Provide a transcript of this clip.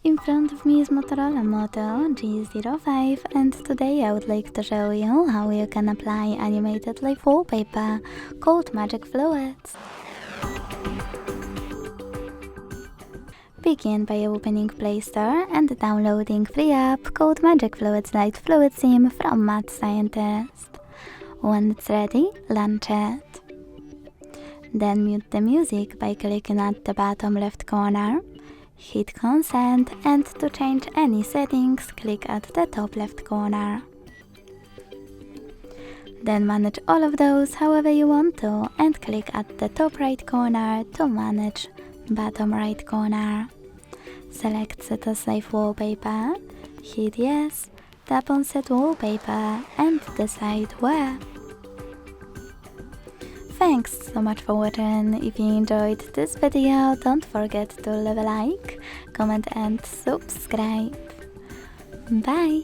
In front of me is Motorola Moto G05, and today I would like to show you how you can apply animated live wallpaper called Magic Fluids. Begin by opening Play Store and downloading free app called Magic Fluids Light Fluid Sim from Mad Scientist. When it's ready, launch it. Then mute the music by clicking at the bottom left corner. Hit consent, and to change any settings, click at the top left corner. Then manage all of those however you want to, and click at the top right corner to manage bottom right corner. Select Set as Live Wallpaper, hit Yes, tap on Set Wallpaper, and decide where. Thanks so much for watching. If you enjoyed this video, don't forget to leave a like, comment and subscribe. Bye!